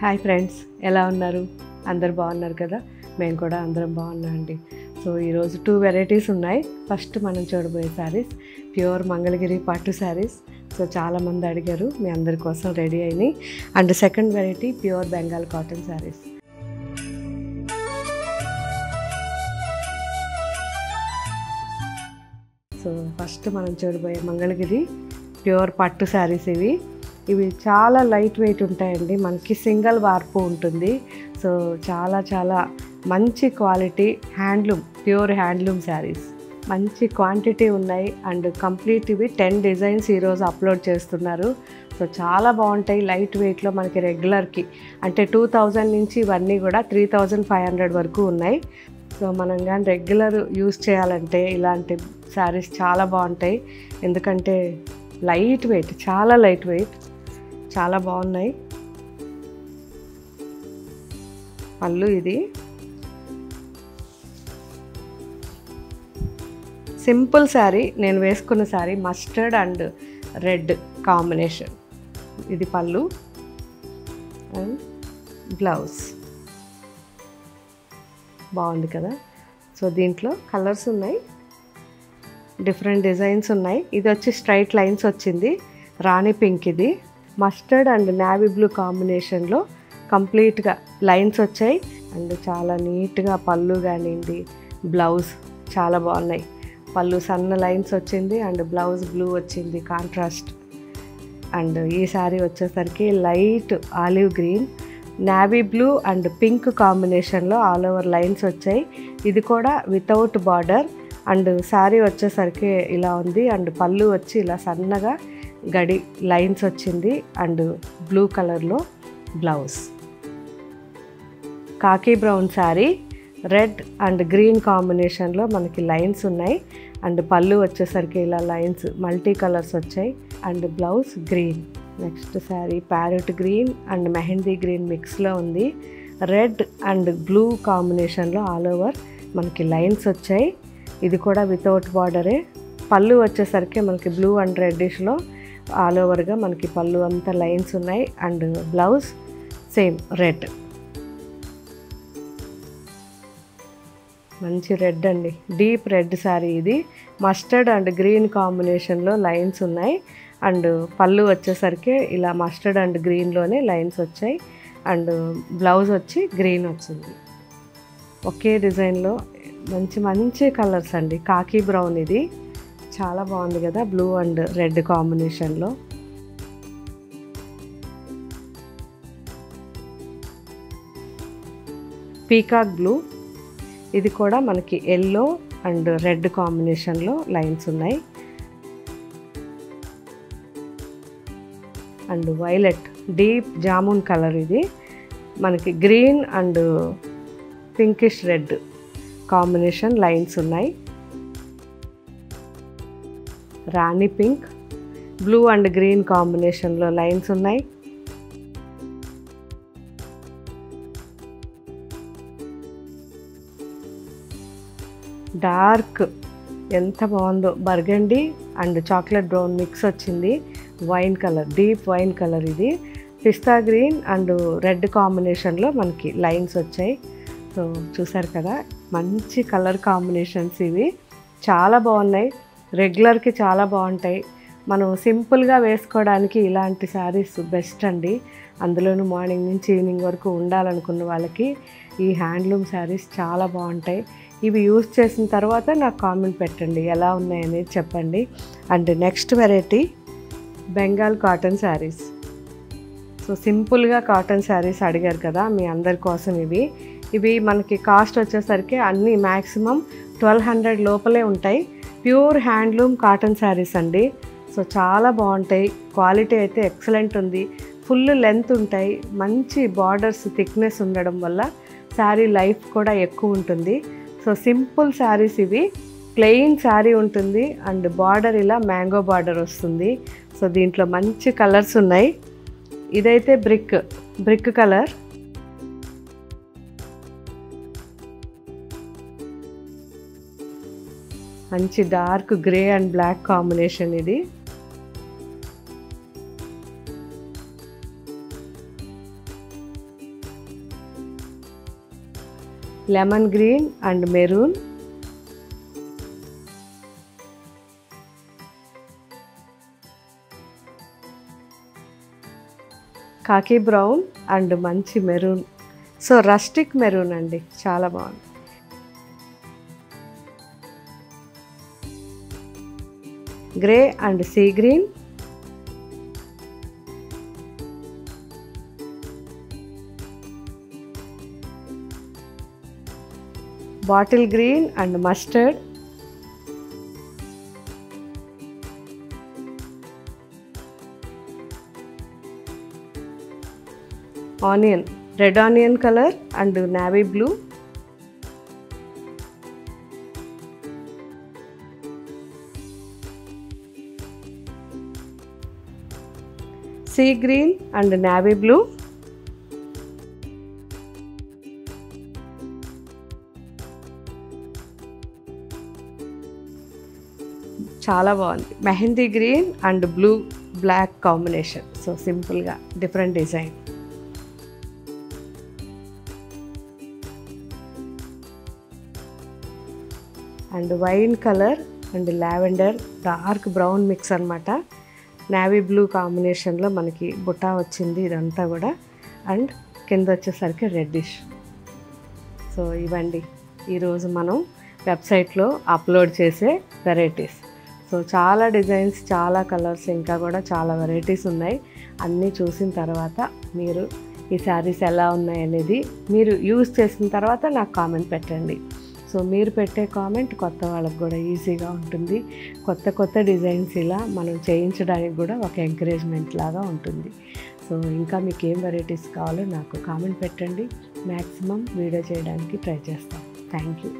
Hi friends, ఎలా ఉన్నారు? అందరు బాగున్నారు కదా? మేము కూడా అందరం బాగున్నామండి. సో ఈరోజు 2 వెరైటీస్ ఉన్నాయి. ఫస్ట్ మనం చూడబోయే శారీస్ ప్యూర్ మంగళగిరి పట్టు శారీస్. సో చాలామంది అడిగారు, మీ అందరి కోసం రెడీ అయినాయి. And second variety pure Bengal cotton saris. So first మనం చూడబోయే మంగళగిరి ప్యూర్ పట్టు శారీస్. ఇవి చాలా లైట్ వెయిట్ ఉంటాయండి. మనకి సింగిల్ వార్పు ఉంటుంది. సో చాలా మంచి quality handloom, pure handloom saris. మంచి క్వాంటిటీ ఉన్నాయి. అండ్ కంప్లీట్ ఇవి 10 డిజైన్స్ ఈరోజు అప్లోడ్ చేస్తున్నారు. సో చాలా బాగుంటాయి. లైట్ వెయిట్లో మనకి రెగ్యులర్కి అంటే 2000 నుంచి ఇవన్నీ కూడా 3500 వరకు ఉన్నాయి. సో మనం కానీ రెగ్యులర్ యూస్ చేయాలంటే ఇలాంటి శారీస్ చాలా బాగుంటాయి. ఎందుకంటే లైట్ వెయిట్, చాలా లైట్ వెయిట్, చాలా బాగున్నాయి. పళ్ళు ఇది సింపుల్ శారీ. నేను వేసుకున్న sari mustard and red combination. ఇది పళ్ళు అండ్ బ్లౌజ్. బాగుంది కదా? సో దీంట్లో కలర్స్ ఉన్నాయి, డిఫరెంట్ డిజైన్స్ ఉన్నాయి. ఇది వచ్చి స్ట్రైట్ లైన్స్ వచ్చింది. రాణి పింక్, ఇది మస్టర్డ్ అండ్ నావీ బ్లూ కాంబినేషన్లో కంప్లీట్గా లైన్స్ వచ్చాయి. అండ్ చాలా నీట్గా పళ్ళు కానివ్వండి, బ్లౌజ్ చాలా బాగున్నాయి. పళ్ళు సన్న లైన్స్ వచ్చింది అండ్ బ్లౌజ్ బ్లూ వచ్చింది కాంట్రాస్ట్. అండ్ ఈ శారీ వచ్చేసరికి light olive green, navy blue and pink కాంబినేషన్లో ఆల్ ఓవర్ లైన్స్ వచ్చాయి. ఇది కూడా వితౌట్ బార్డర్. అండ్ శారీ వచ్చేసరికి ఇలా ఉంది. అండ్ పళ్ళు వచ్చి ఇలా సన్నగా గడి లైన్స్ వచ్చింది. అండ్ బ్లూ కలర్లో blouse. Khaki brown sari, red and green కాంబినేషన్లో మనకి లైన్స్ ఉన్నాయి. అండ్ పళ్ళు వచ్చేసరికి ఇలా లైన్స్ మల్టీ కలర్స్ వచ్చాయి. And blouse green. Next sari parrot green and mehendi green మిక్స్లో ఉంది. రెడ్ అండ్ బ్లూ కాంబినేషన్లో ఆల్ ఓవర్ మనకి లైన్స్ వచ్చాయి. ఇది కూడా వితౌట్ బార్డరే. పళ్ళు వచ్చేసరికి మనకి బ్లూ అండ్ రెడ్డిష్లో ఆల్ ఓవర్గా మనకి పళ్ళు అంతా లైన్స్ ఉన్నాయి. And blouse same red. మంచి రెడ్ అండి, డీప్ రెడ్ శారీ. ఇది మస్టర్డ్ అండ్ గ్రీన్ కాంబినేషన్లో లైన్స్ ఉన్నాయి. అండ్ పళ్ళు వచ్చేసరికి ఇలా మస్టర్డ్ అండ్ గ్రీన్లోనే లైన్స్ వచ్చాయి. అండ్ బ్లౌజ్ వచ్చి గ్రీన్ వచ్చింది. ఒకే డిజైన్లో మంచి కలర్స్ అండి. కాకి బ్రౌన్, ఇది చాలా బాగుంది కదా, బ్లూ అండ్ రెడ్ కాంబినేషన్లో. పీకాక్ బ్లూ, ఇది కూడా మనకి ఎల్లో అండ్ రెడ్ కాంబినేషన్లో లైన్స్ ఉన్నాయి. And violet, deep jamun colour. ఇది మనకి green and pinkish red combination lines ఉన్నాయి. Rani pink, blue and green కాంబినేషన్లో లైన్స్ ఉన్నాయి. డార్క్, ఎంత బాగుందో, burgundy and chocolate brown mix వచ్చింది. Wine colour, deep wine colour. ఇది పిస్తా గ్రీన్ అండ్ రెడ్ కాంబినేషన్లో మనకి లైన్స్ వచ్చాయి. సో చూసారు కదా, మంచి కలర్ కాంబినేషన్స్. ఇవి చాలా బాగున్నాయి. రెగ్యులర్కి చాలా బాగుంటాయి. మనం సింపుల్గా వేసుకోవడానికి ఇలాంటి శారీస్ బెస్ట్ అండి. అందులోనూ మార్నింగ్ నుంచి ఈవినింగ్ వరకు ఉండాలనుకున్న వాళ్ళకి ఈ హ్యాండ్లూమ్ శారీస్ చాలా బాగుంటాయి. ఇవి యూజ్ చేసిన తర్వాత నాకు కామెంట్ పెట్టండి, ఎలా ఉన్నాయనేది చెప్పండి. And next variety Bengal cotton saris. So సింపుల్గా కాటన్ శారీస్ అడిగారు కదా, మీ అందరి కోసం ఇవి మనకి కాస్ట్ వచ్చేసరికి అన్నీ మ్యాక్సిమం 1200 లోపలే ఉంటాయి. ప్యూర్ హ్యాండ్లూమ్ కాటన్ శారీస్ అండి. సో చాలా బాగుంటాయి. క్వాలిటీ అయితే ఎక్సలెంట్ ఉంది. ఫుల్ లెంత్ ఉంటాయి. మంచి బార్డర్స్ థిక్నెస్ ఉండడం వల్ల శారీ లైఫ్ కూడా ఎక్కువ ఉంటుంది. సో సింపుల్ శారీస్ ఇవి. ప్లెయిన్ శారీ ఉంటుంది అండ్ బార్డర్ ఇలా మ్యాంగో బార్డర్ వస్తుంది. సో దీంట్లో మంచి కలర్స్ ఉన్నాయి. ఇదైతే బ్రిక్ కలర్. మంచి dark grey and black combination. ఇది lemon green and maroon, khaki brown and మంచి మెరూన్. సో రస్టిక్ మెరూన్ అండి, చాలా బాగుంది. Grey and sea green, bottle green and mustard, onion, red onion colour and navy blue, sea green and navy blue, చాలా బాగుంది. Mehndi green and blue black combination. So సింపుల్గా different design. And wine colour and lavender dark brown mix అనమాట. Navy blue కాంబినేషన్లో మనకి బుటా వచ్చింది ఇదంతా కూడా. And కింద వచ్చేసరికి రెడ్డిష్. సో ఇవండి ఈరోజు మనం వెబ్సైట్లో అప్లోడ్ చేసే వెరైటీస్. సో చాలా డిజైన్స్, చాలా కలర్స్, ఇంకా కూడా చాలా వెరైటీస్ ఉన్నాయి. అన్నీ చూసిన తర్వాత మీరు ఈ శారీస్ ఎలా ఉన్నాయి అనేది మీరు యూజ్ చేసిన తర్వాత నాకు కామెంట్ పెట్టండి. సో మీరు పెట్టే కామెంట్ కొత్త వాళ్ళకి కూడా ఈజీగా ఉంటుంది. కొత్త కొత్త డిజైన్స్ ఇలా మనం చేయించడానికి కూడా ఒక ఎంకరేజ్మెంట్ లాగా ఉంటుంది. సో ఇంకా మీకు ఏం వెరైటీస్ కావాలో నాకు కామెంట్ పెట్టండి. మ్యాక్సిమం వీడియో చేయడానికి ట్రై చేస్తాం. Thank you.